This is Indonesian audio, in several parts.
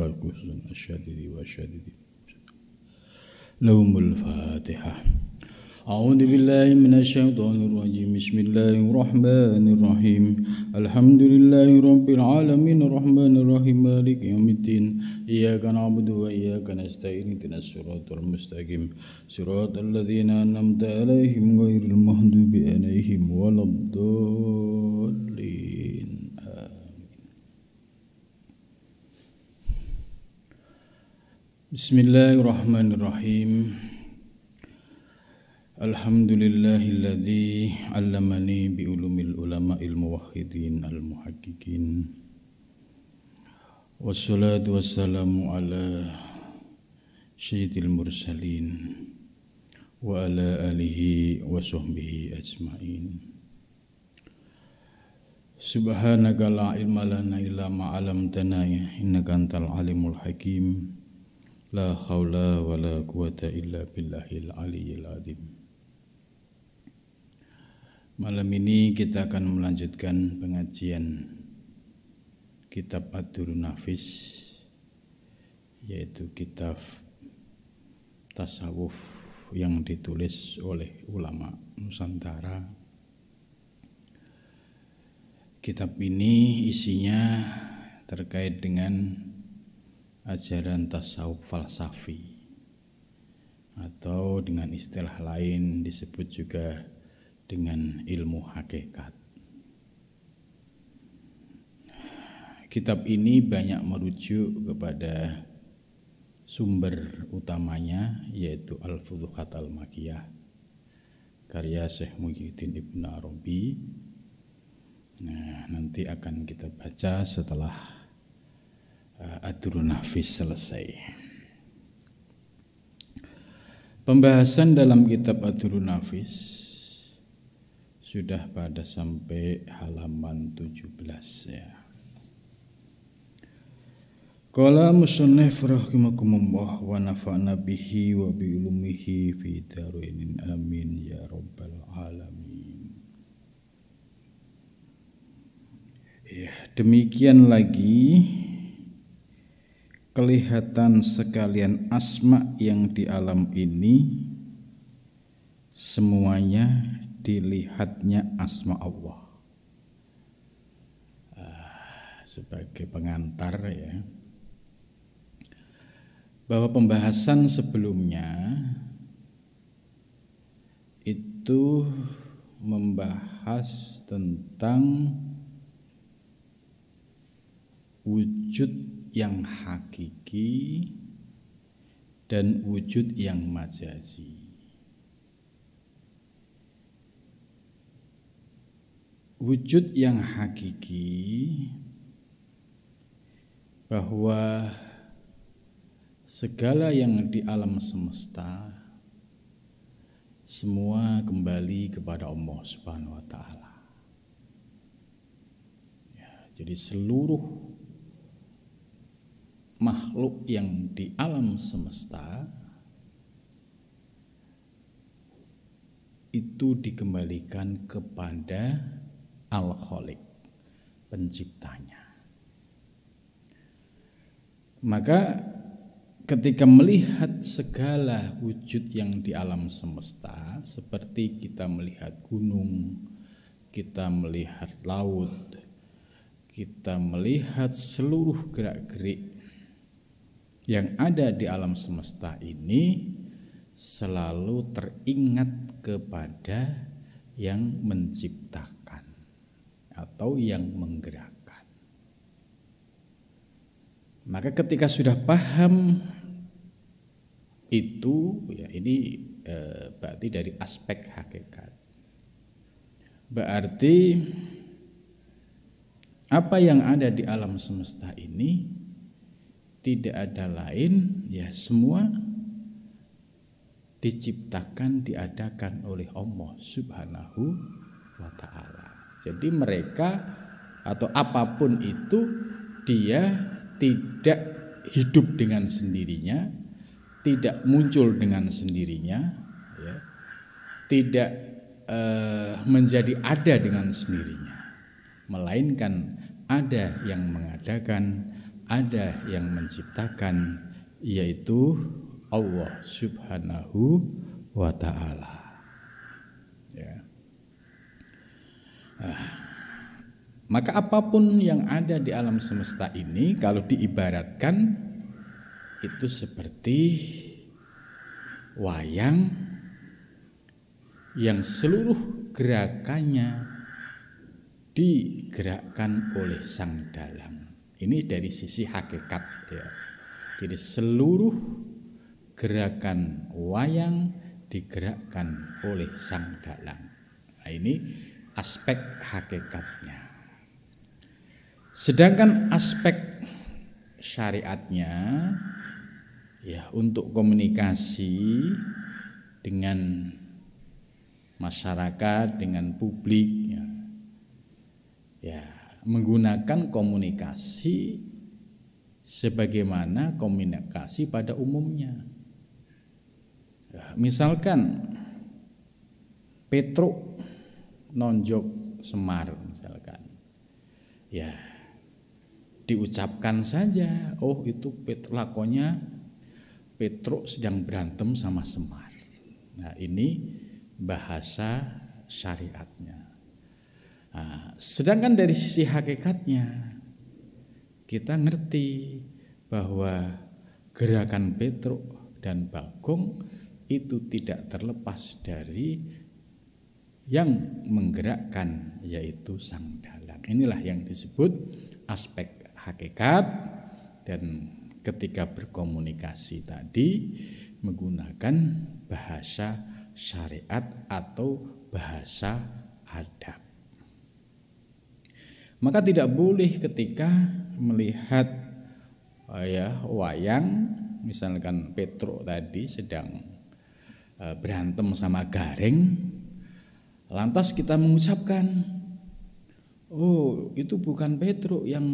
khususan asyadidi wa syadidi. Lahumul Fatihah. A'udzu billahi minasyaitonir rajim. Bismillahirrahmanirrahim. Alhamdulillahi rabbil alamin arrahmanir rahim maliki yaumiddin. Iyyaka na'budu wa iyyaka nasta'in ihdinas siratal mustaqim. Siratal ladzina an'amta 'alaihim ghairil maghdubi 'alaihim waladdallin. Bismillahirrahmanirrahim. Alhamdulillahilladzi 'allamani bi ulumil ulama'il muwahhidin al-muhaqqiqin. Wassalatu wassalamu ala sayyidil mursalin wa ala alihi wa sahbihi ajma'in. Subhanaka la ilma lana illa ma 'allamtana innaka antal alimul hakim. La haula wa la quwata illa billahil aliyyil azim. Malam ini kita akan melanjutkan pengajian kitab Ad-Durrun Nafis, yaitu kitab tasawuf yang ditulis oleh ulama Nusantara. Kitab ini isinya terkait dengan ajaran tasawuf falsafi, atau dengan istilah lain disebut juga dengan ilmu hakikat. Kitab ini banyak merujuk kepada sumber utamanya, yaitu Al-Futuhat Al-Makkiyah karya Syekh Muhyiddin Ibn Arabi. Nah, nanti akan kita baca setelah Ad-Durrun Nafis selesai. Pembahasan dalam kitab Ad-Durrun Nafis sudah pada sampai halaman 17 ya. Qala musannif rahimakumullah wa nafa'na bihi wa bi ulumihi fi darain amin ya rabbal alamin. Ya, demikian lagi kelihatan sekalian asma yang di alam ini semuanya dilihatnya asma Allah. Sebagai pengantar ya, bahwa pembahasan sebelumnya itu membahas tentang wujud yang hakiki dan wujud yang majazi. Wujud yang hakiki bahwa segala yang di alam semesta semua kembali kepada Allah Subhanahu wa taala. Ya, jadi seluruh makhluk yang di alam semesta itu dikembalikan kepada Al-Khaliq, penciptanya. Maka ketika melihat segala wujud yang di alam semesta, seperti kita melihat gunung, kita melihat laut, kita melihat seluruh gerak-gerik yang ada di alam semesta ini, selalu teringat kepada yang menciptakan atau yang menggerakkan. Maka ketika sudah paham itu, ya ini berarti dari aspek hakikat. Berarti apa yang ada di alam semesta ini tidak ada lain, ya semua diciptakan, diadakan oleh Allah Subhanahu wa ta'ala. Jadi mereka atau apapun itu, dia tidak hidup dengan sendirinya, tidak muncul dengan sendirinya, ya, tidak menjadi ada dengan sendirinya, melainkan ada yang mengadakan, ada yang menciptakan, yaitu Allah Subhanahu wa ta'ala. Ya. Maka apapun yang ada di alam semesta ini, kalau diibaratkan itu seperti wayang yang seluruh gerakannya digerakkan oleh sang dalang. Ini dari sisi hakikat, ya. Jadi seluruh gerakan wayang digerakkan oleh sang dalang. Nah, ini aspek hakikatnya. Sedangkan aspek syariatnya, ya, untuk komunikasi dengan masyarakat, dengan publik, ya, menggunakan komunikasi sebagaimana komunikasi pada umumnya. Ya, misalkan Petruk nonjok Semar misalkan, ya diucapkan saja, oh itu lakonnya Petruk sedang berantem sama Semar. Nah, ini bahasa syariatnya. Nah, sedangkan dari sisi hakikatnya kita ngerti bahwa gerakan Petruk dan Bagong itu tidak terlepas dari yang menggerakkan, yaitu sang dalang. Inilah yang disebut aspek hakikat, dan ketika berkomunikasi tadi menggunakan bahasa syariat atau bahasa adab. Maka tidak boleh ketika melihat wayang, misalkan Petruk tadi sedang berantem sama Gareng, lantas kita mengucapkan, oh itu bukan Petruk yang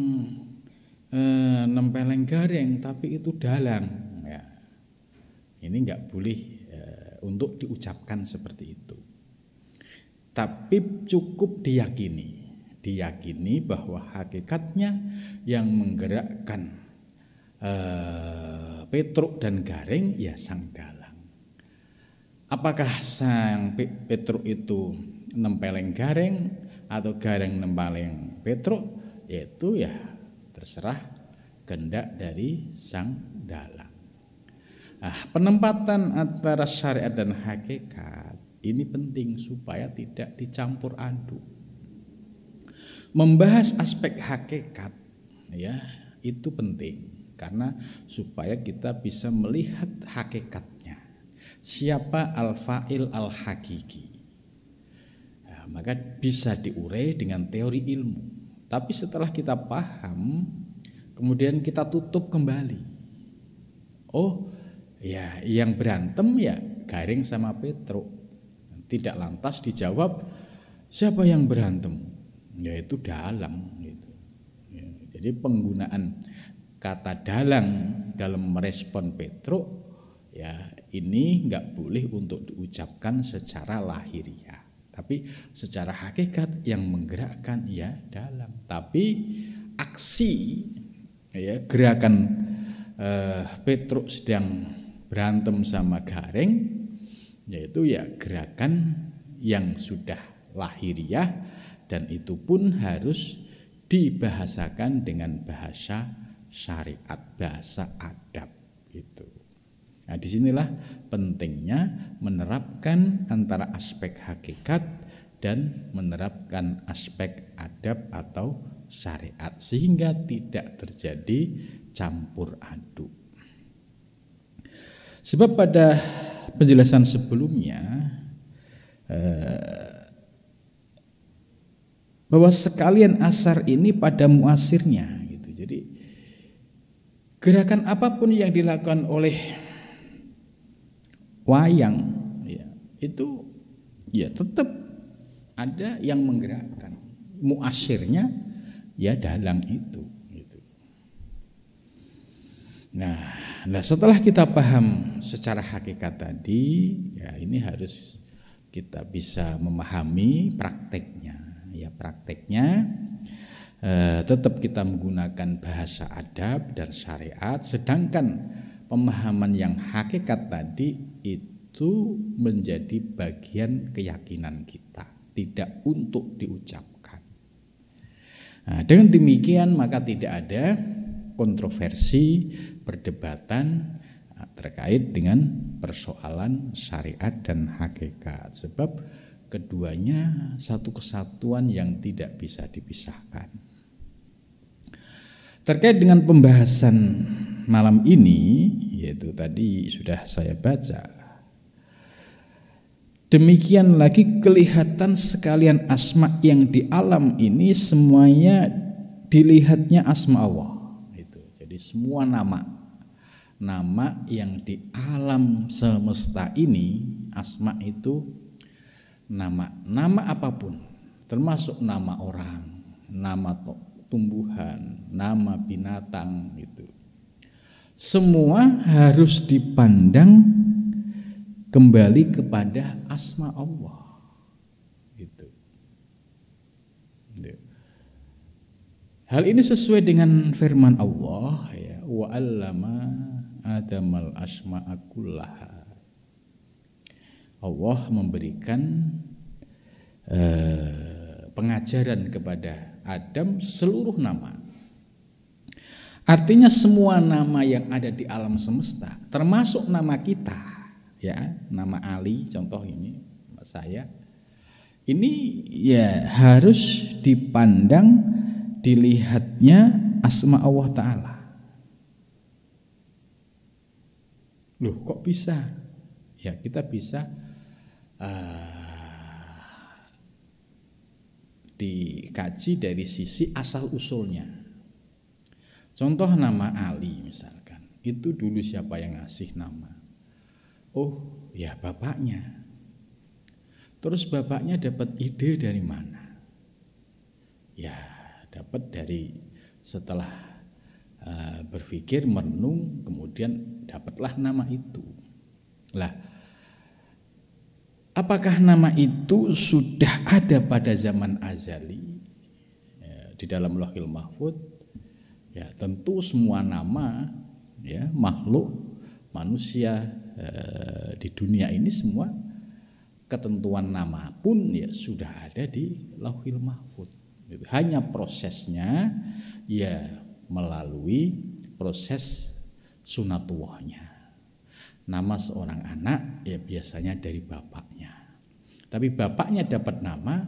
nempeleng Gareng, tapi itu dalang. Ya. Ini enggak boleh untuk diucapkan seperti itu. Tapi cukup diyakini bahwa hakikatnya yang menggerakkan Petruk dan Gareng ya sang dalang. Apakah sang Petruk itu nempeleng Gareng atau Gareng nempeleng Petruk, yaitu ya terserah kehendak dari sang dalang. Nah, penempatan antara syariat dan hakikat ini penting supaya tidak dicampur aduk. Membahas aspek hakikat, ya, itu penting karena supaya kita bisa melihat hakikatnya. Siapa al-fa'il al-hakiki? Nah, maka bisa diurai dengan teori ilmu. Tapi setelah kita paham, kemudian kita tutup kembali. Oh, ya, yang berantem ya Gareng sama Petruk. Tidak lantas dijawab siapa yang berantem, yaitu dalang gitu. Ya, jadi penggunaan kata dalang dalam merespon Petruk ya ini enggak boleh untuk diucapkan secara lahiriah, tapi secara hakikat yang menggerakkan ya dalang. Tapi aksi ya gerakan Petruk sedang berantem sama Gareng, yaitu ya gerakan yang sudah lahiriah, dan itu pun harus dibahasakan dengan bahasa syariat, bahasa adab gitu. Nah, disinilah pentingnya menerapkan antara aspek hakikat dan menerapkan aspek adab atau syariat sehingga tidak terjadi campur aduk. Sebab pada penjelasan sebelumnya bahwa sekalian asar ini pada muasirnya gitu. Jadi gerakan apapun yang dilakukan oleh wayang ya, itu ya tetap ada yang menggerakkan. Muasirnya ya dalang itu gitu. Nah, setelah kita paham secara hakikat tadi, ya ini harus kita bisa memahami prakteknya. Ya prakteknya tetap kita menggunakan bahasa adab dan syariat, sedangkan pemahaman yang hakikat tadi itu menjadi bagian keyakinan kita, tidak untuk diucapkan. Nah, dengan demikian maka tidak ada kontroversi, perdebatan terkait dengan persoalan syariat dan hakikat, sebab keduanya satu kesatuan yang tidak bisa dipisahkan. Terkait dengan pembahasan malam ini, yaitu tadi sudah saya baca, demikian lagi kelihatan sekalian asma yang di alam ini semuanya dilihatnya asma Allah. Jadi semua nama yang di alam semesta ini, asma itu nama apapun, termasuk nama orang, nama tumbuhan, nama binatang, gitu. Semua harus dipandang kembali kepada asma Allah, gitu. Hal ini sesuai dengan firman Allah, ya, wa 'allama Adamal asma'a kullaha. Allah memberikan pengajaran kepada Adam seluruh nama. Artinya semua nama yang ada di alam semesta, termasuk nama kita, ya, nama Ali contoh ini, saya. Ini ya harus dipandang, dilihatnya asma Allah Ta'ala. Loh, kok bisa? Ya, kita bisa dikaji dari sisi asal usulnya. Contoh nama Ali misalkan, itu dulu siapa yang ngasih nama? Oh, ya bapaknya. Terus bapaknya dapat ide dari mana? Ya, dapat dari setelah berpikir, merenung, kemudian dapatlah nama itu. Lah, apakah nama itu sudah ada pada zaman azali, ya, di dalam Lauhil Mahfuz? Ya, tentu semua nama, ya, makhluk manusia di dunia ini semua ketentuan nama pun ya sudah ada di Lauhil Mahfuz. Hanya prosesnya ya melalui proses sunatullahnya. Nama seorang anak ya biasanya dari bapaknya. Tapi bapaknya dapat nama,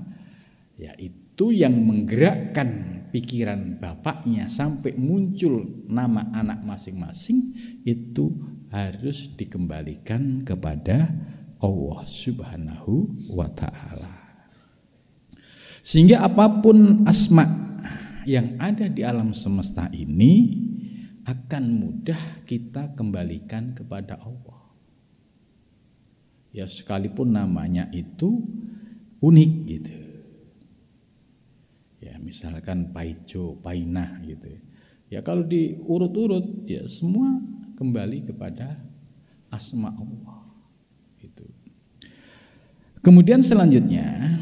ya itu yang menggerakkan pikiran bapaknya sampai muncul nama anak masing-masing, itu harus dikembalikan kepada Allah Subhanahu wa Ta'ala. Sehingga apapun asma yang ada di alam semesta ini akan mudah kita kembalikan kepada Allah. Ya, sekalipun namanya itu unik gitu. Ya, misalkan Paijo, Painah gitu. Ya, kalau diurut-urut ya semua kembali kepada asma Allah gitu. Kemudian selanjutnya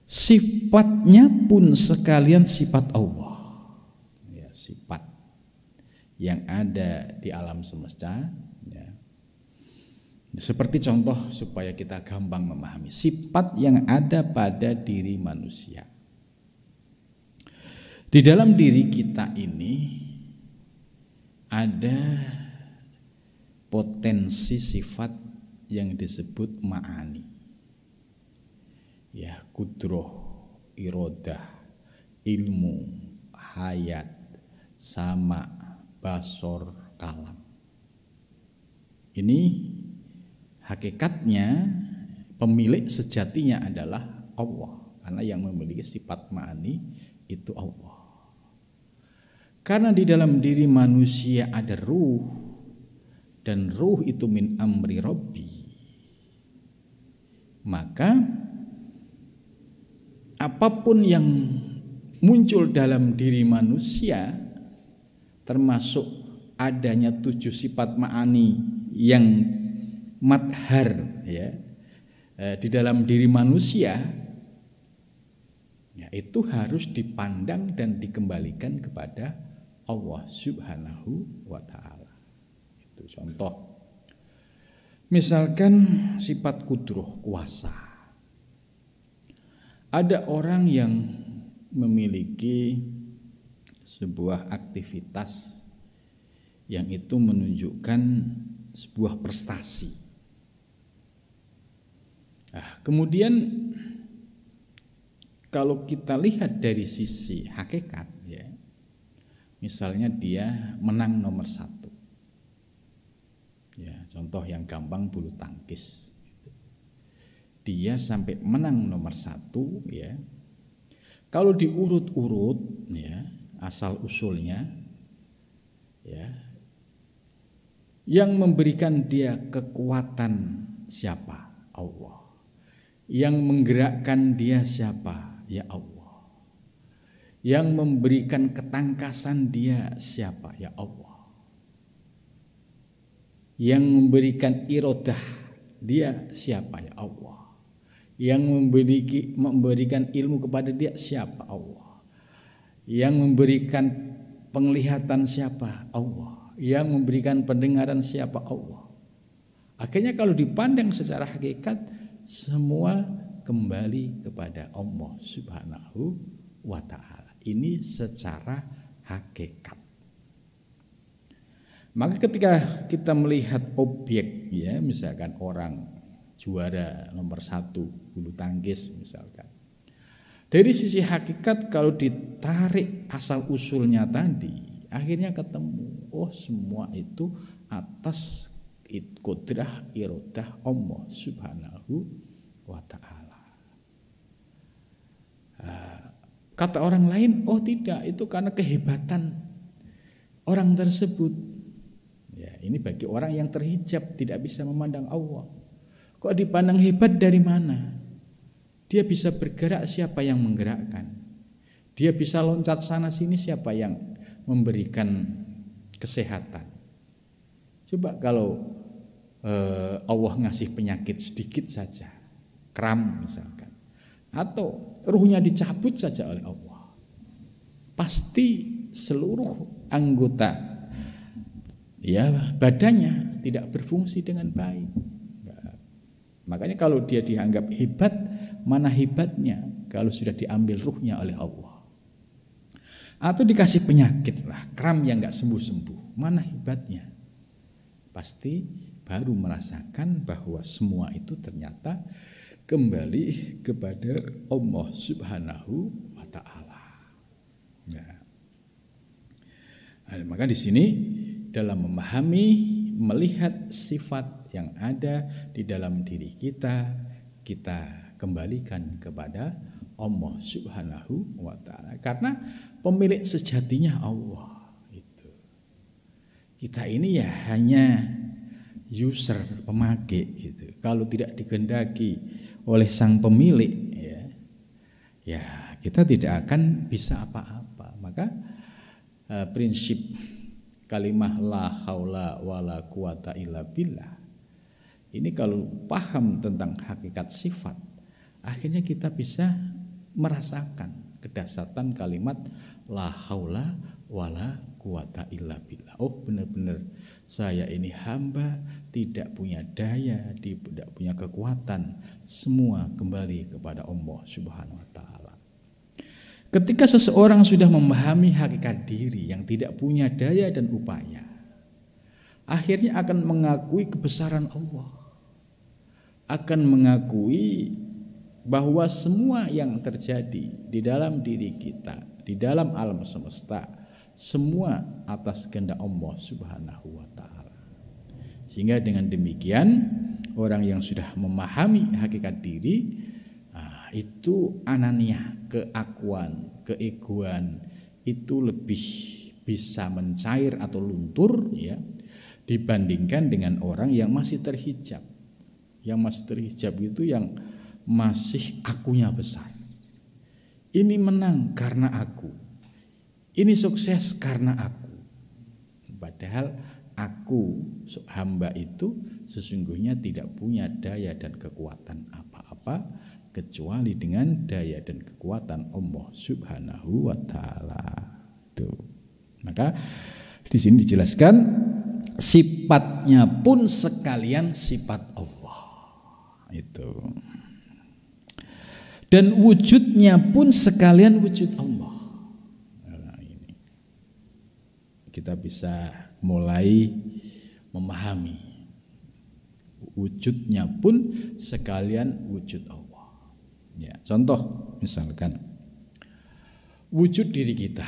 sifatnya pun sekalian sifat Allah. Ya, sifat yang ada di alam semesta, ya. Seperti contoh supaya kita gampang memahami sifat yang ada pada diri manusia. Di dalam diri kita ini ada potensi sifat yang disebut ma'ani. Ya, kudroh, irodah, ilmu, hayat, sama, basor, kalam. Ini hakikatnya pemilik sejatinya adalah Allah, karena yang memiliki sifat ma'ani itu Allah. Karena di dalam diri manusia ada ruh, dan ruh itu min amri Rabbi, maka apapun yang muncul dalam diri manusia, termasuk adanya 7 sifat ma'ani yang madhar, ya, di dalam diri manusia, ya, itu harus dipandang dan dikembalikan kepada Allah Subhanahu wa ta'ala. Itu contoh. Misalkan sifat kudroh, kuasa. Ada orang yang memiliki sebuah aktivitas yang itu menunjukkan sebuah prestasi. Kemudian kalau kita lihat dari sisi hakikat, ya, misalnya dia menang nomor 1, ya, contoh yang gampang bulu tangkis, dia sampai menang nomor 1, ya, kalau diurut-urut, ya, asal usulnya, ya, yang memberikan dia kekuatan siapa? Allah. Yang menggerakkan dia siapa? Ya Allah. Yang memberikan ketangkasan dia siapa? Ya Allah. Yang memberikan irodah dia siapa? Ya Allah. Yang memberikan ilmu kepada dia siapa? Allah. Yang memberikan penglihatan siapa? Allah. Yang memberikan pendengaran siapa? Allah. Akhirnya kalau dipandang secara hakikat, semua kembali kepada Allah Subhanahu wa ta'ala. Ini secara hakikat. Maka ketika kita melihat objek, ya, misalkan orang juara nomor 1 bulu tangkis misalkan, dari sisi hakikat kalau ditarik asal usulnya tadi, akhirnya ketemu, oh semua itu atas kudrah irodah Allah Subhanahu wa ta'ala. Kata orang lain, oh tidak, itu karena kehebatan orang tersebut. Ya, ini bagi orang yang terhijab, tidak bisa memandang Allah. Kok dipandang hebat dari mana? Dia bisa bergerak, siapa yang menggerakkan? Dia bisa loncat sana sini, siapa yang memberikan kesehatan? Coba kalau Allah ngasih penyakit sedikit saja, kram misalkan, atau ruhnya dicabut saja oleh Allah, pasti seluruh anggota, ya, badannya tidak berfungsi dengan baik. Makanya kalau dia dianggap hebat, mana hebatnya kalau sudah diambil ruhnya oleh Allah? Atau dikasih penyakit lah, kram yang gak sembuh-sembuh, mana hebatnya? Pasti baru merasakan bahwa semua itu ternyata kembali kepada Allah Subhanahu wa ta'ala. Nah, maka di sini dalam memahami, melihat sifat yang ada di dalam diri kita, kita kembalikan kepada Allah Subhanahu wa ta'ala. Karena pemilik sejatinya Allah itu. Kita ini ya hanya user, pemakai gitu. Kalau tidak dikehendaki oleh sang pemilik, ya kita tidak akan bisa apa-apa. Maka prinsip kalimah la haula wala quwata illa billah ini kalau paham tentang hakikat sifat, akhirnya kita bisa merasakan kedasatan kalimat la haula wala quwata illa billah. Oh, benar-benar saya ini hamba, tidak punya daya, tidak punya kekuatan, semua kembali kepada Allah Subhanahu wa ta'ala. Ketika seseorang sudah memahami hakikat diri yang tidak punya daya dan upaya, akhirnya akan mengakui kebesaran Allah, akan mengakui bahwa semua yang terjadi di dalam diri kita, di dalam alam semesta, semua atas kehendak Allah Subhanahu wa ta'ala. Sehingga dengan demikian orang yang sudah memahami hakikat diri, itu ananiah, keakuan, keegoan itu lebih bisa mencair atau luntur, ya, dibandingkan dengan orang yang masih terhijab. Yang masih terhijab itu yang masih akunya besar. Ini menang karena aku, ini sukses karena aku. Padahal aku, hamba itu sesungguhnya tidak punya daya dan kekuatan apa-apa, kecuali dengan daya dan kekuatan Allah Subhanahu wa taala. Tuh. Maka di sini dijelaskan sifatnya pun sekalian sifat Allah. Itu. Dan wujudnya pun sekalian wujud Allah. Nah, ini. Kita bisa mulai memahami wujudnya pun sekalian wujud Allah. Ya, contoh misalkan wujud diri kita.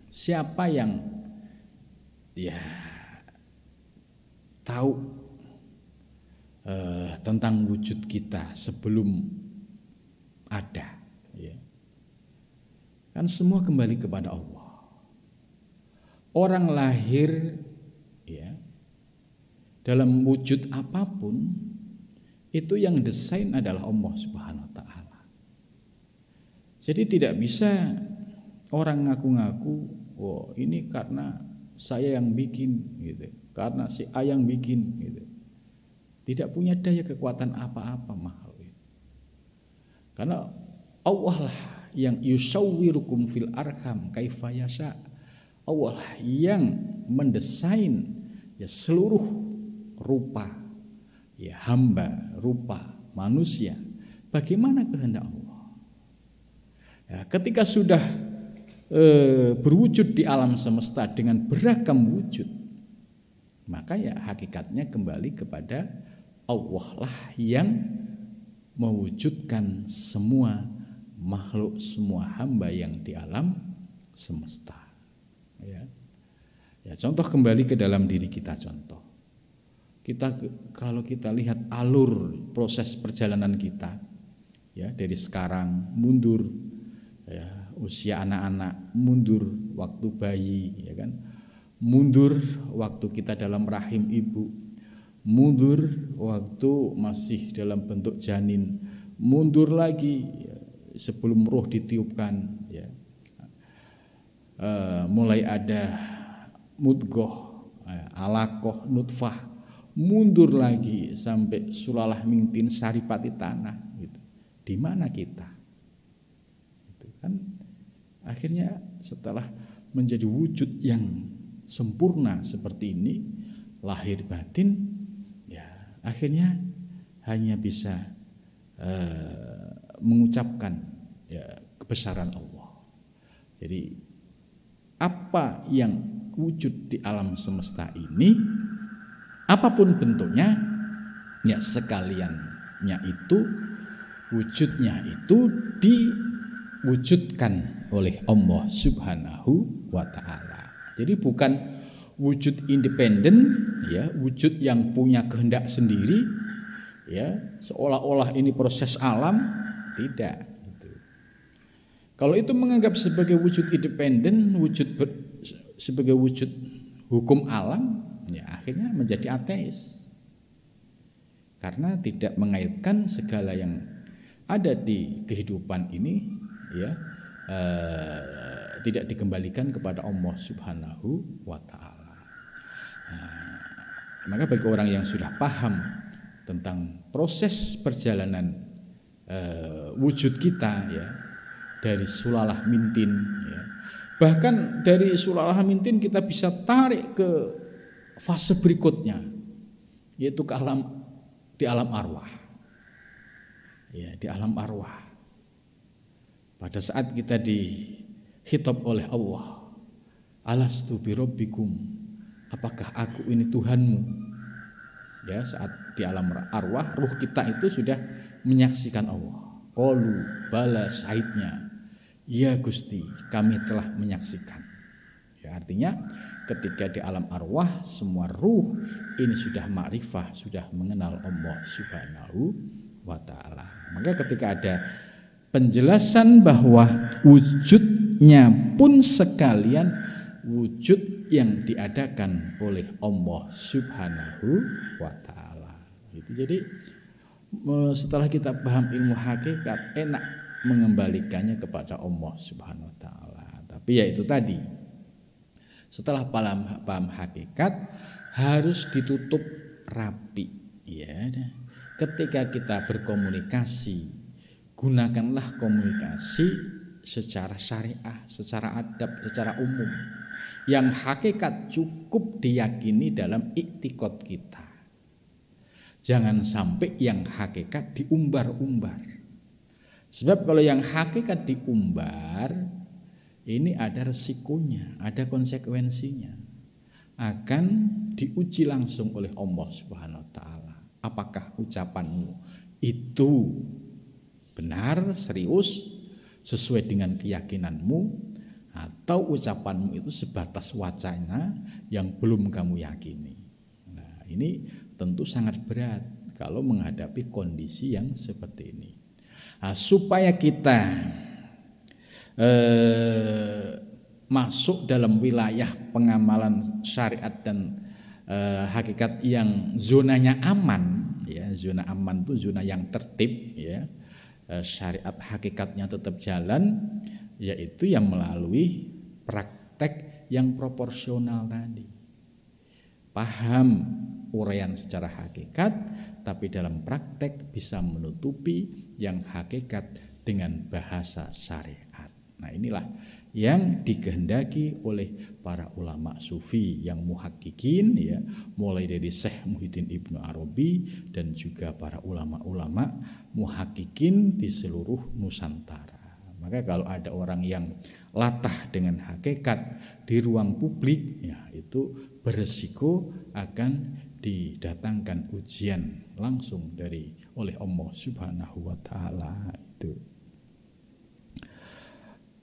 Siapa yang tahu tentang wujud kita sebelum ada? Ya. Kan semua kembali kepada Allah. Orang lahir ya dalam wujud apapun itu yang desain adalah Allah Subhanahu wa taala. Jadi tidak bisa orang ngaku-ngaku, oh ini karena saya yang bikin, gitu, karena si A yang bikin, gitu. Tidak punya daya kekuatan apa-apa makhluk itu. Karena Allah lah yang yusawwirukum fil arham kaifa yasha. Allah lah yang mendesain ya seluruh rupa ya hamba, rupa manusia bagaimana kehendak Allah. Ya, ketika sudah berwujud di alam semesta dengan beragam wujud, maka ya hakikatnya kembali kepada Allah lah yang mewujudkan semua makhluk, semua hamba yang di alam semesta. Ya, contoh kembali ke dalam diri kita. Contoh, kalau kita lihat alur proses perjalanan kita, ya dari sekarang mundur. Ya, usia anak-anak, mundur waktu bayi, ya kan, mundur waktu kita dalam rahim ibu, mundur waktu masih dalam bentuk janin, mundur lagi ya, sebelum roh ditiupkan, ya. Mulai ada mudghah, alaqah, nutfah, mundur lagi sampai sulalah mintin saripati tanah, gitu. Di mana kita? Kan akhirnya setelah menjadi wujud yang sempurna seperti ini, lahir batin, ya akhirnya hanya bisa mengucapkan ya kebesaran Allah. Jadi apa yang wujud di alam semesta ini, apapun bentuknya, ya sekaliannya itu wujudnya itu diwujudkan oleh Allah Subhanahu wa taala. Jadi bukan wujud independen, ya, wujud yang punya kehendak sendiri, ya, seolah-olah ini proses alam, tidak. Gitu. Kalau itu menganggap sebagai wujud independen, sebagai wujud hukum alam, ya akhirnya menjadi ateis. Karena tidak mengaitkan segala yang ada di kehidupan ini, ya, tidak dikembalikan kepada Allah Subhanahu wa taala. Maka bagi orang yang sudah paham tentang proses perjalanan wujud kita, ya, dari sulalah mintin, ya, bahkan dari sulalah mintin kita bisa tarik ke fase berikutnya, yaitu ke di alam arwah. Ya, di alam arwah. Pada saat kita dihitab oleh Allah, alastu birabbikum, apakah aku ini Tuhanmu? Ya, saat di alam arwah, ruh kita itu sudah menyaksikan Allah. Qalu bala syahidnya, ya Gusti, kami telah menyaksikan. Ya, artinya ketika di alam arwah semua ruh ini sudah ma'rifah, sudah mengenal Allah Subhanahu wa ta'ala. Maka ketika ada penjelasan bahwa wujudnya pun sekalian wujud yang diadakan oleh Allah Subhanahu wa ta'ala. Gitu. Jadi setelah kita paham ilmu hakikat, enak mengembalikannya kepada Allah Subhanahu wa ta'ala. Tapi ya itu tadi, setelah paham hakikat harus ditutup rapi, ya. Ketika kita berkomunikasi gunakanlah komunikasi secara syariah, secara adab, secara umum. Yang hakikat cukup diyakini dalam iktikad kita. Jangan sampai yang hakikat diumbar-umbar. Sebab kalau yang hakikat diumbar, ini ada resikonya, ada konsekuensinya. Akan diuji langsung oleh Allah Subhanahu wa taala. Apakah ucapanmu itu benar, serius, sesuai dengan keyakinanmu, atau ucapanmu itu sebatas wacana yang belum kamu yakini. Nah, ini tentu sangat berat kalau menghadapi kondisi yang seperti ini. Nah, supaya kita masuk dalam wilayah pengamalan syariat dan hakikat yang zonanya aman, ya, zona aman itu zona yang tertib, ya, syariat hakikatnya tetap jalan, yaitu yang melalui praktek yang proporsional tadi. Paham uraian secara hakikat, tapi dalam praktek bisa menutupi yang hakikat dengan bahasa syariat. Nah, inilah yang dikehendaki oleh para ulama sufi yang muhakkikin, ya, mulai dari Syekh Muhyiddin Ibnu Arabi dan juga para ulama-ulama muhakkikin di seluruh Nusantara. Maka kalau ada orang yang latah dengan hakikat di ruang publik, ya, itu beresiko akan didatangkan ujian langsung oleh Allah Subhanahu wa taala itu.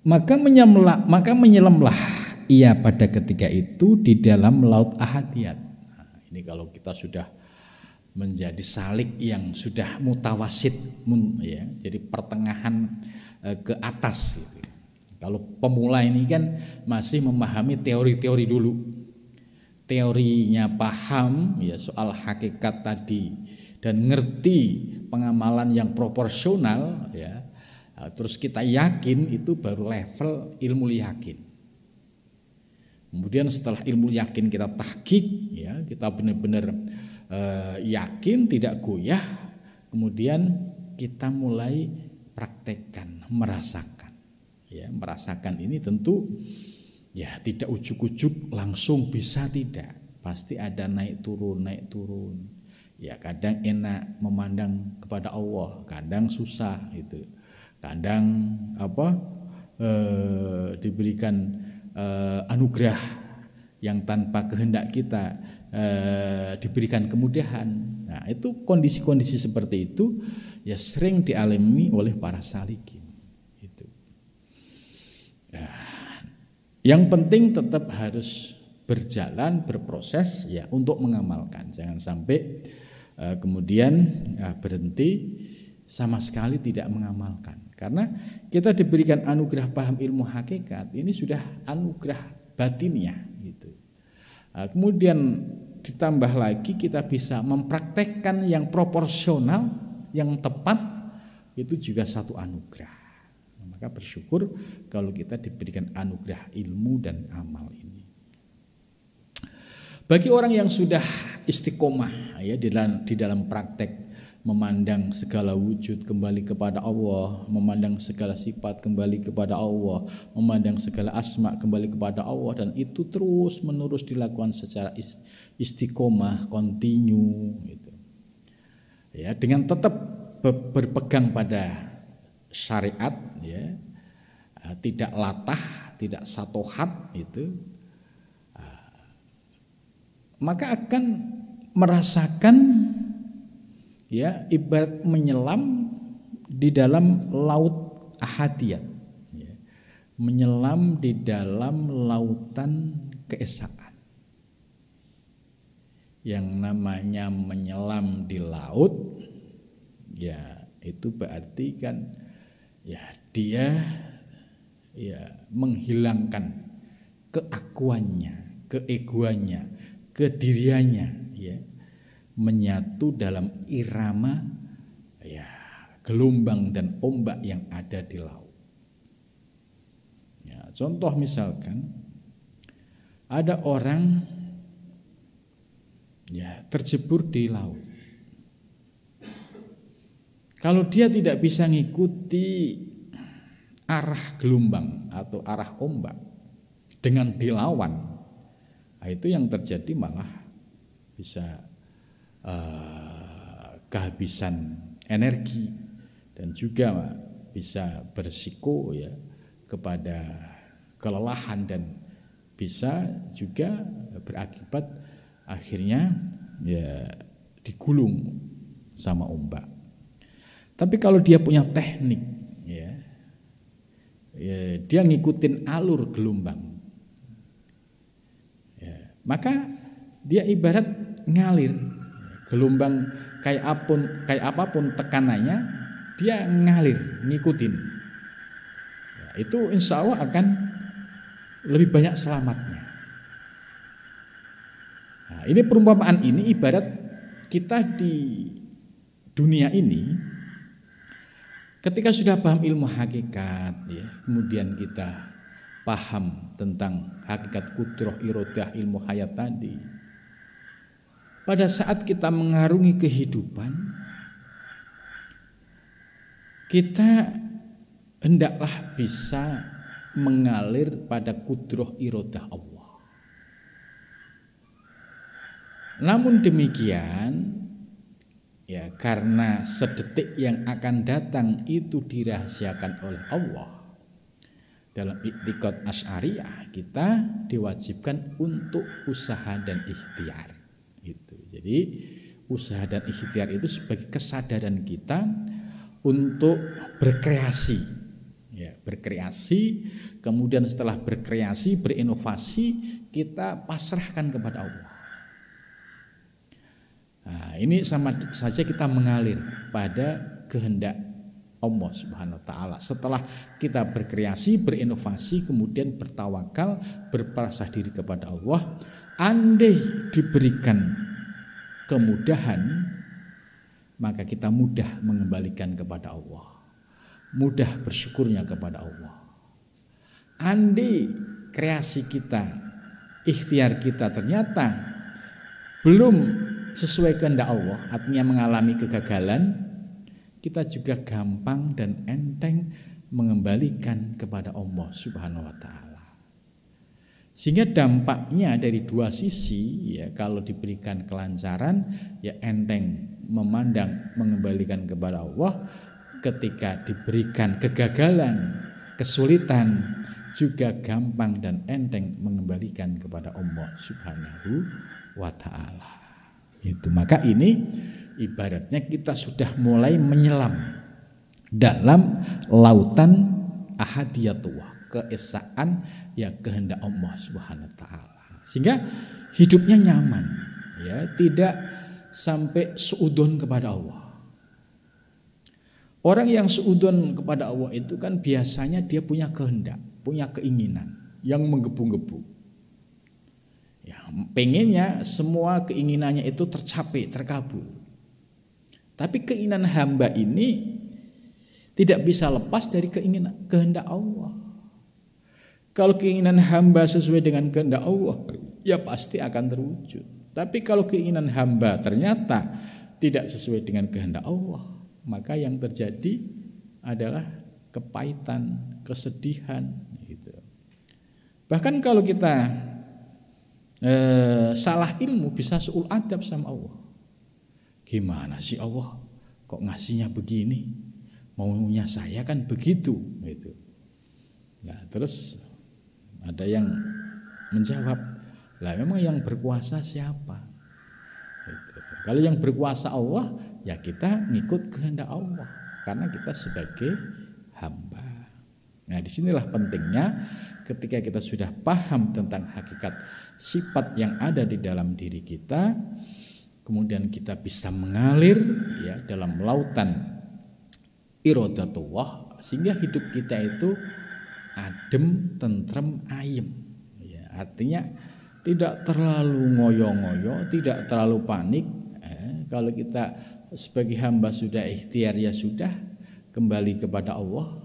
Maka menyelamlah ia pada ketika itu di dalam laut ahadiyat. Nah, ini kalau kita sudah menjadi salik yang sudah mutawasid, ya, jadi pertengahan ke atas gitu. Kalau pemula ini kan masih memahami teori-teori dulu. Teorinya paham, ya, soal hakikat tadi dan ngerti pengamalan yang proporsional, ya. Terus kita yakin, itu baru level ilmu yakin. Kemudian setelah ilmu yakin kita tahqiq, ya, kita benar-benar yakin, tidak goyah. Kemudian kita mulai praktekkan, merasakan. Ya, merasakan ini tentu, ya, tidak ujuk-ujuk langsung bisa, tidak. Pasti ada naik turun. Ya, kadang enak memandang kepada Allah, kadang susah itu. Kadang diberikan anugerah yang tanpa kehendak kita, diberikan kemudahan. Nah, itu kondisi-kondisi seperti itu, ya, sering dialami oleh para salikin. Itu. Nah, yang penting tetap harus berjalan, berproses, ya, untuk mengamalkan. Jangan sampai kemudian berhenti sama sekali tidak mengamalkan. Karena kita diberikan anugerah paham ilmu hakikat, ini sudah anugerah batinnya gitu. Kemudian ditambah lagi kita bisa mempraktekkan yang proporsional, yang tepat, itu juga satu anugerah. Maka bersyukur kalau kita diberikan anugerah ilmu dan amal ini. Bagi orang yang sudah istiqomah, ya, di dalam praktek, memandang segala wujud kembali kepada Allah, memandang segala sifat kembali kepada Allah, memandang segala asma kembali kepada Allah, dan itu terus menerus dilakukan secara istiqomah, kontinu gitu. Ya, dengan tetap berpegang pada syariat, ya, tidak latah, tidak satohat itu, maka akan merasakan, ya, ibarat menyelam di dalam laut ahadiyat, ya, menyelam di dalam lautan keesaan. Yang namanya menyelam di laut, ya, itu berarti kan, ya, dia, ya, menghilangkan keakuannya, keegoannya, kediriannya, ya, menyatu dalam irama, ya, gelombang dan ombak yang ada di laut. Ya, contoh misalkan ada orang, ya, terjebur di laut. Kalau dia tidak bisa ngikuti arah gelombang atau arah ombak dengan dilawan, nah itu yang terjadi malah bisa kehabisan energi dan juga bisa berisiko ya kepada kelelahan dan bisa juga berakibat akhirnya ya digulung sama ombak. Tapi kalau dia punya teknik ya, dia ngikutin alur gelombang ya, maka dia ibarat ngalir gelombang kayak apapun tekanannya dia ngalir ngikutin ya, itu insya Allah akan lebih banyak selamatnya. Nah, ini perumpamaan ini ibarat kita di dunia ini ketika sudah paham ilmu hakikat ya, kemudian kita paham tentang hakikat qudrah iradah ilmu hayat tadi, pada saat kita mengarungi kehidupan kita hendaklah bisa mengalir pada qudrah iradah Allah. Namun demikian ya, karena sedetik yang akan datang itu dirahasiakan oleh Allah, dalam i'tiqad Asy'ariyah kita diwajibkan untuk usaha dan ikhtiar gitu. Jadi usaha dan ikhtiar itu sebagai kesadaran kita untuk berkreasi ya, berkreasi, kemudian setelah berkreasi berinovasi kita pasrahkan kepada Allah. Nah, ini sama saja kita mengalir pada kehendak Allah Subhanahu wa taala. Setelah kita berkreasi, berinovasi, kemudian bertawakal, berpasrah diri kepada Allah, andai diberikan kemudahan, maka kita mudah mengembalikan kepada Allah, mudah bersyukurnya kepada Allah. Andai kreasi kita, ikhtiar kita ternyata belum sesuai kehendak Allah, artinya mengalami kegagalan, kita juga gampang dan enteng mengembalikan kepada Allah Subhanahu wa taala. Sehingga dampaknya dari dua sisi ya, kalau diberikan kelancaran ya enteng memandang mengembalikan kepada Allah, ketika diberikan kegagalan, kesulitan juga gampang dan enteng mengembalikan kepada Allah Subhanahu wa taala. Itu maka ini ibaratnya kita sudah mulai menyelam dalam lautan ahadiyatullah, keesaan ya kehendak Allah Subhanahu wa taala. Sehingga hidupnya nyaman ya, tidak sampai suudon kepada Allah. Orang yang suudon kepada Allah itu kan biasanya dia punya kehendak, punya keinginan yang menggebu-gebu. Ya, pengennya semua keinginannya itu tercapai, terkabul. Tapi keinginan hamba ini tidak bisa lepas dari keinginan kehendak Allah. Kalau keinginan hamba sesuai dengan kehendak Allah, ya pasti akan terwujud. Tapi kalau keinginan hamba ternyata tidak sesuai dengan kehendak Allah, maka yang terjadi adalah kepahitan, kesedihan gitu. Bahkan kalau kita salah ilmu bisa suul adab sama Allah. Gimana sih Allah kok ngasihnya begini? Maunya saya kan begitu gitu. Nah, terus ada yang menjawab, lah memang yang berkuasa siapa? Gitu. Kalau yang berkuasa Allah, ya kita ngikut kehendak Allah karena kita sebagai hamba. Nah, disinilah pentingnya ketika kita sudah paham tentang hakikat sifat yang ada di dalam diri kita, kemudian kita bisa mengalir ya dalam lautan iradatullah, sehingga hidup kita itu adem, tentrem, ayem ya, artinya tidak terlalu ngoyo-ngoyo, tidak terlalu panik. Kalau kita sebagai hamba sudah ikhtiar ya sudah, kembali kepada Allah.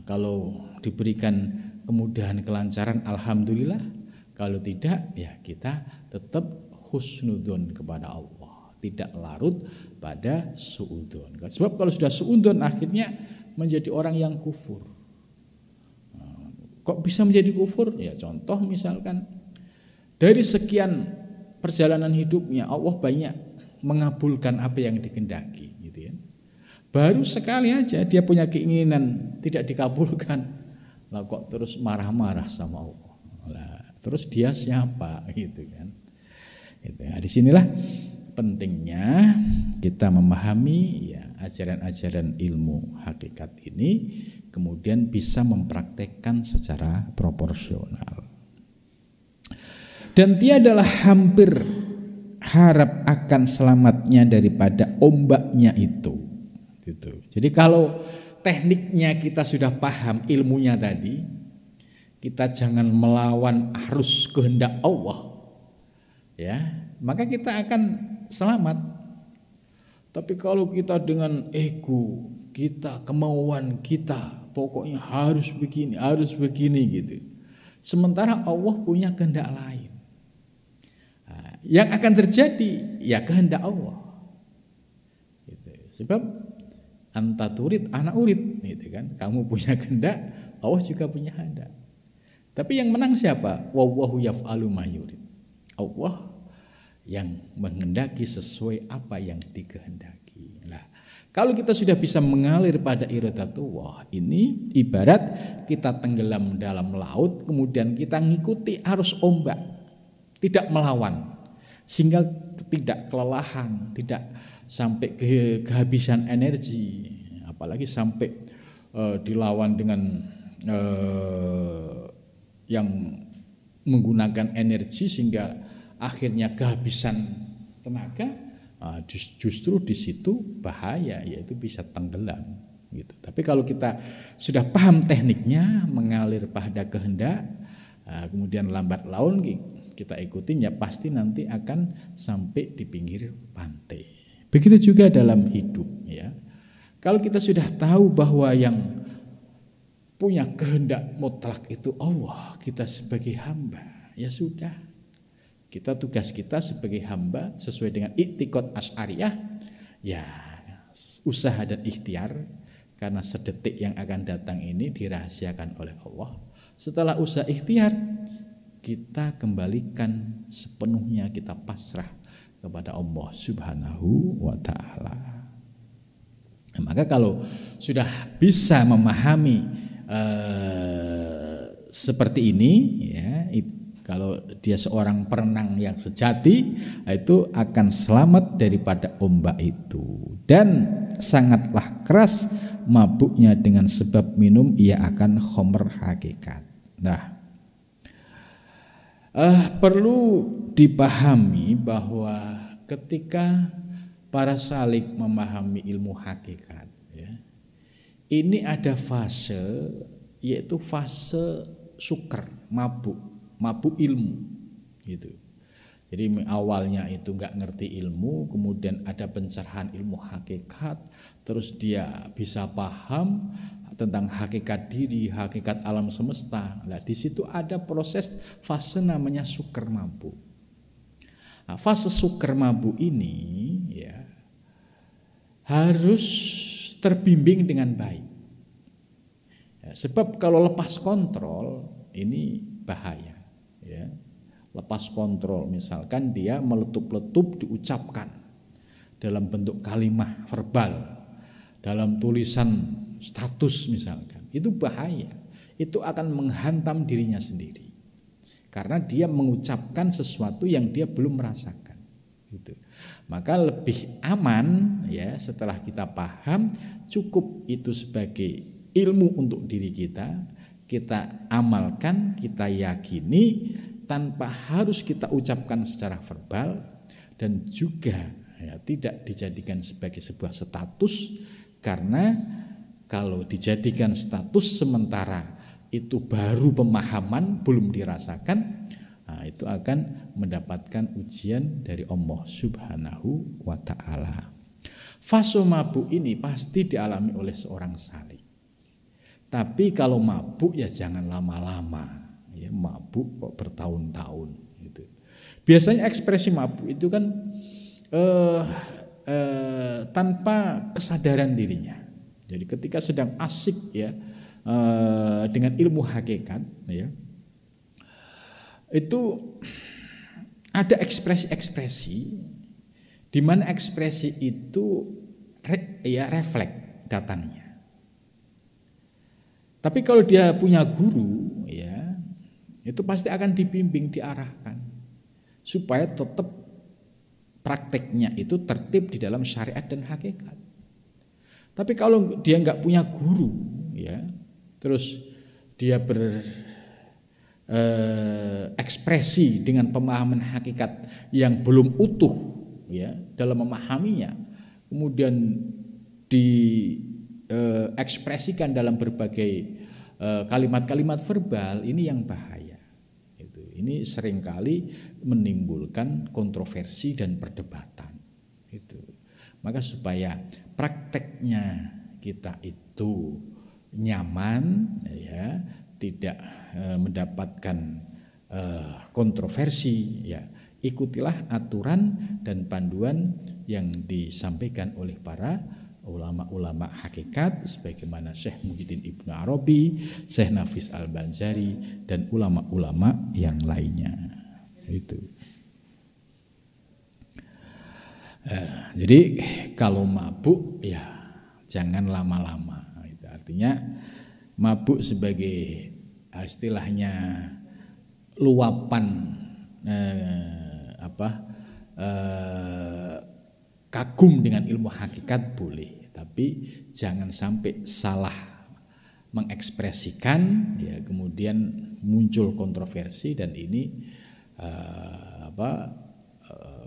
Kalau diberikan kemudahan kelancaran alhamdulillah, kalau tidak ya kita tetap husnudzon kepada Allah, tidak larut pada suudzon. Sebab kalau sudah suudzon akhirnya menjadi orang yang kufur. Kok bisa menjadi kufur? Ya contoh misalkan dari sekian perjalanan hidupnya Allah banyak mengabulkan apa yang dikehendaki, gitu ya. Baru sekali aja dia punya keinginan tidak dikabulkan, lah kok terus marah-marah sama Allah. Lah, terus dia siapa, gitu kan? Gitu. Nah, disinilah pentingnya kita memahami ya ajaran-ajaran ilmu hakikat ini, kemudian bisa mempraktekkan secara proporsional. Dan dia adalah hampir harap akan selamatnya daripada ombaknya itu. Gitu. Jadi kalau tekniknya kita sudah paham, ilmunya tadi, kita jangan melawan arus kehendak Allah, ya, maka kita akan selamat. Tapi kalau kita dengan ego kita, kemauan kita, pokoknya harus begini gitu. Sementara Allah punya kehendak lain. Nah, yang akan terjadi ya kehendak Allah. Gitu. Sebab anta turid ana urid, gitu kan. Kamu punya kehendak, Allah juga punya kehendak. Tapi yang menang siapa? Wallahu yaf'alu ma yurid. Allah yang menghendaki sesuai apa yang dikehendaki. Nah, kalau kita sudah bisa mengalir pada iradatullah, ini ibarat kita tenggelam dalam laut, kemudian kita ngikuti arus ombak, tidak melawan, sehingga tidak kelelahan, tidak sampai kehabisan energi, apalagi sampai dilawan dengan yang menggunakan energi sehingga akhirnya kehabisan tenaga. Justru di situ bahaya, yaitu bisa tenggelam gitu. Tapi kalau kita sudah paham tekniknya, mengalir pada kehendak, kemudian lambat laun kita ikutin, ya pasti nanti akan sampai di pinggir pantai. Begitu juga dalam hidup, ya. Kalau kita sudah tahu bahwa yang punya kehendak mutlak itu Allah, kita sebagai hamba, ya sudah. Tugas kita sebagai hamba sesuai dengan i'tiqad Asy'ariyah, ya usaha dan ikhtiar, karena sedetik yang akan datang ini dirahasiakan oleh Allah. Setelah usaha ikhtiar, kita kembalikan sepenuhnya, kita pasrah kepada Allah Subhanahu wa ta'ala. Nah, maka kalau sudah bisa memahami seperti ini, ya, kalau dia seorang perenang yang sejati, itu akan selamat daripada ombak itu. Dan sangatlah keras mabuknya dengan sebab minum, ia akan khomer hakikat. Nah, perlu dipahami bahwa ketika para salik memahami ilmu hakikat, ya, ini ada fase, yaitu fase sukar, mabuk ilmu gitu. Jadi awalnya itu nggak ngerti ilmu, kemudian ada pencerahan ilmu hakikat, terus dia bisa paham tentang hakikat diri, hakikat alam semesta. Nah, di situ ada proses fase namanya sukar mabuk. Nah, fase sukar mabuk ini ya harus terbimbing dengan baik. Ya, sebab kalau lepas kontrol ini bahaya. Ya, lepas kontrol, misalkan dia meletup-letup diucapkan dalam bentuk kalimat verbal, dalam tulisan status misalkan, itu bahaya. Itu akan menghantam dirinya sendiri, karena dia mengucapkan sesuatu yang dia belum merasakan gitu. Maka lebih aman, ya, setelah kita paham, cukup itu sebagai ilmu untuk diri kita, kita amalkan, kita yakini tanpa harus kita ucapkan secara verbal, dan juga ya, tidak dijadikan sebagai sebuah status, karena kalau dijadikan status sementara itu baru pemahaman, belum dirasakan, nah, itu akan mendapatkan ujian dari Allah Subhanahu wa ta'ala. Fase mabuk ini pasti dialami oleh seorang salik. Tapi kalau mabuk ya jangan lama-lama, ya, mabuk kok bertahun-tahun gitu. Biasanya ekspresi mabuk itu kan tanpa kesadaran dirinya. Jadi ketika sedang asik ya dengan ilmu hakikat ya, itu ada ekspresi-ekspresi di mana ekspresi itu refleks datangnya. Tapi kalau dia punya guru ya, itu pasti akan dibimbing, diarahkan supaya tetap prakteknya itu tertib di dalam syariat dan hakikat. Tapi kalau dia nggak punya guru ya, terus dia ekspresi dengan pemahaman hakikat yang belum utuh ya dalam memahaminya, kemudian diekspresikan dalam berbagai kalimat-kalimat verbal, ini yang bahaya. Ini seringkali menimbulkan kontroversi dan perdebatan. Maka supaya prakteknya kita itu nyaman ya, tidak mendapatkan kontroversi ya, ikutilah aturan dan panduan yang disampaikan oleh para ulama-ulama hakikat sebagaimana Syekh Muhyiddin Ibnu Arabi, Syekh Nafis Al-Banjari dan ulama-ulama yang lainnya. Jadi kalau mabuk ya jangan lama-lama. Artinya mabuk sebagai istilahnya luapan kagum dengan ilmu hakikat boleh, tapi jangan sampai salah mengekspresikan ya, kemudian muncul kontroversi dan ini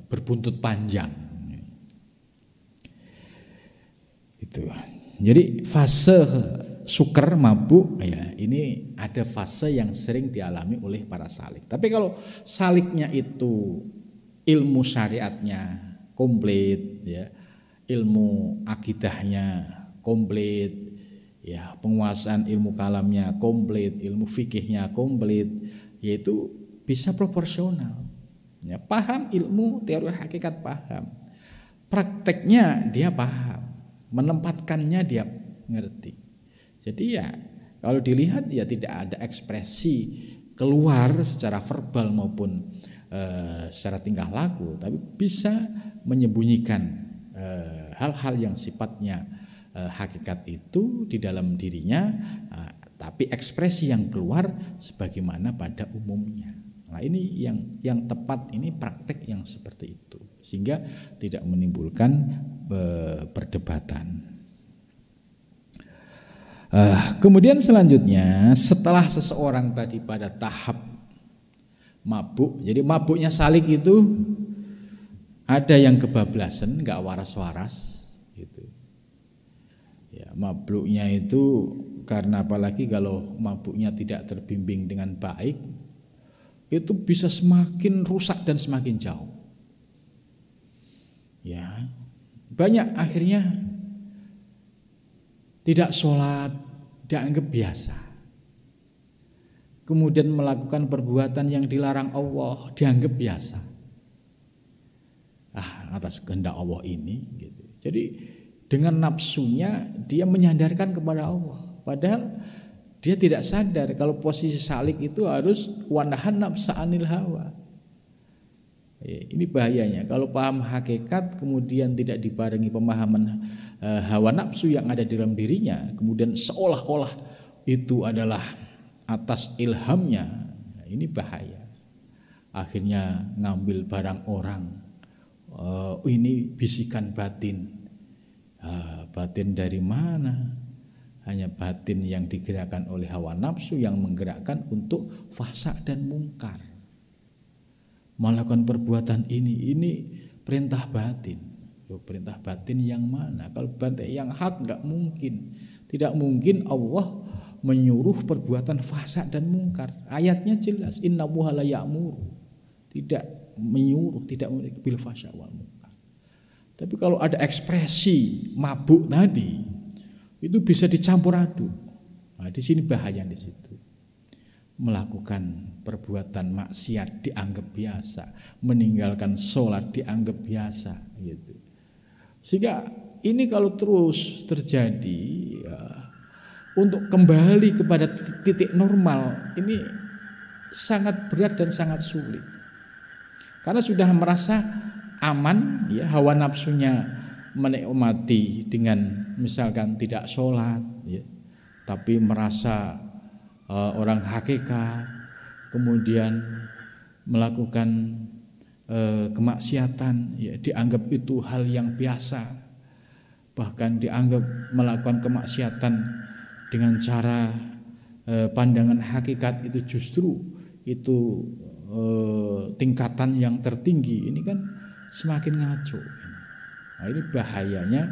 berbuntut panjang. Jadi fase suker mabuk ya, ini ada fase yang sering dialami oleh para salik. Tapi kalau saliknya itu ilmu syariatnya komplit ya, ilmu akidahnya komplit ya, penguasaan ilmu kalamnya komplit, ilmu fikihnya komplit, yaitu bisa proporsional ya, paham ilmu teori hakikat, paham prakteknya dia paham, menempatkannya dia ngerti. Jadi ya kalau dilihat ya tidak ada ekspresi keluar secara verbal maupun secara tingkah laku, tapi bisa menyembunyikan hal-hal yang sifatnya hakikat itu di dalam dirinya, tapi ekspresi yang keluar sebagaimana pada umumnya. Nah ini yang tepat, ini praktek yang seperti itu sehingga tidak menimbulkan perdebatan. Kemudian selanjutnya setelah seseorang tadi pada tahap mabuk, jadi mabuknya salik itu ada yang kebablasan, nggak waras-waras gitu. Ya, mabuknya itu karena apalagi kalau mabuknya tidak terbimbing dengan baik, itu bisa semakin rusak dan semakin jauh. Ya, banyak akhirnya tidak sholat, dianggap biasa. Kemudian melakukan perbuatan yang dilarang Allah, dianggap biasa. Atas kehendak Allah ini gitu. Jadi dengan nafsunya dia menyandarkan kepada Allah, padahal dia tidak sadar kalau posisi salik itu harus wanahan nafsa anil hawa. Ini bahayanya kalau paham hakikat kemudian tidak dibarengi pemahaman hawa nafsu yang ada di dalam dirinya, kemudian seolah-olah itu adalah atas ilhamnya, ini bahaya. Akhirnya ngambil barang orang, ini bisikan batin. Batin dari mana? Hanya batin yang digerakkan oleh hawa nafsu yang menggerakkan untuk fahsya dan mungkar. Melakukan perbuatan ini perintah batin. Perintah batin yang mana? Kalau batin yang hak nggak mungkin. Tidak mungkin Allah menyuruh perbuatan fahsya dan mungkar. Ayatnya jelas, innallaha la ya'muru. Tidak menyuruh, tidak bil fahsya wal mungkar. Tapi kalau ada ekspresi mabuk tadi, itu bisa dicampur aduk. Nah, di sini bahaya di situ. melakukan perbuatan maksiat dianggap biasa, meninggalkan sholat dianggap biasa gitu. Sehingga ini kalau terus terjadi ya, untuk kembali kepada titik normal ini sangat berat dan sangat sulit. Karena sudah merasa aman ya, hawa nafsunya menikmati dengan misalkan tidak sholat ya, tapi merasa orang hakikat, kemudian melakukan kemaksiatan ya, dianggap itu hal yang biasa, bahkan dianggap melakukan kemaksiatan dengan cara pandangan hakikat itu justru itu tingkatan yang tertinggi. Ini kan semakin ngaco. Nah, ini bahayanya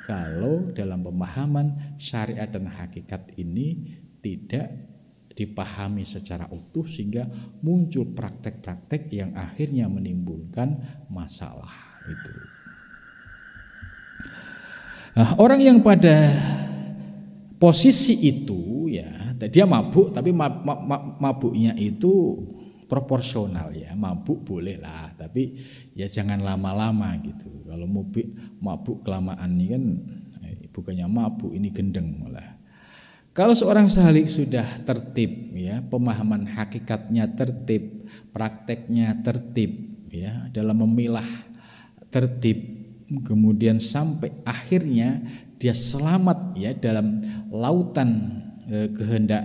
kalau dalam pemahaman syariat dan hakikat ini tidak dipahami secara utuh sehingga muncul praktek-praktek yang akhirnya menimbulkan masalah itu. Nah, orang yang pada posisi itu ya, dia mabuk tapi mabuknya itu proporsional ya, mabuk boleh lah tapi ya jangan lama-lama gitu. Kalau mabuk kelamaan ini kan bukannya mabuk, ini gendeng malah. Kalau seorang salik sudah tertib ya, pemahaman hakikatnya tertib, prakteknya tertib ya, dalam memilah tertib, kemudian sampai akhirnya dia selamat ya dalam lautan kehendak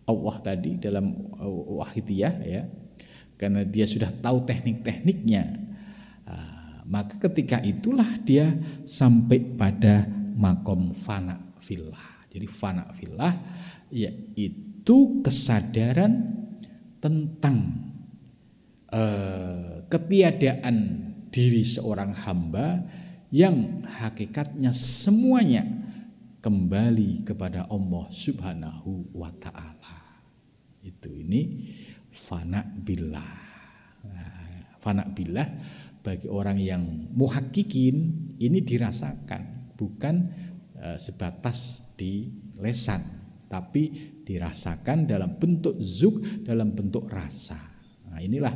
Allah tadi, dalam wahidiyah ya, karena dia sudah tahu teknik-tekniknya, maka ketika itulah dia sampai pada makom fana fillah. Jadi fana fillah yaitu kesadaran tentang ketiadaan diri seorang hamba yang hakikatnya semuanya kembali kepada Allah Subhanahu wa ta'ala. Ini fana billah. Fana billah bagi orang yang muhakkikin ini dirasakan, bukan sebatas di lesan, tapi dirasakan dalam bentuk zuk, dalam bentuk rasa. Nah, inilah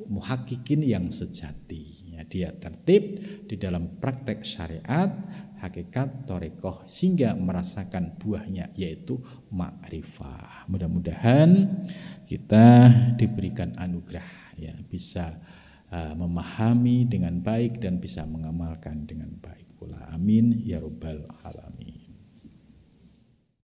muhakkikin yang sejati ya, dia tertib di dalam praktek syariat, hakikat, thariqah, sehingga merasakan buahnya yaitu ma'rifah. Mudah-mudahan kita diberikan anugerah ya, bisa memahami dengan baik dan bisa mengamalkan dengan baik pula. Amin ya rabbal alamin.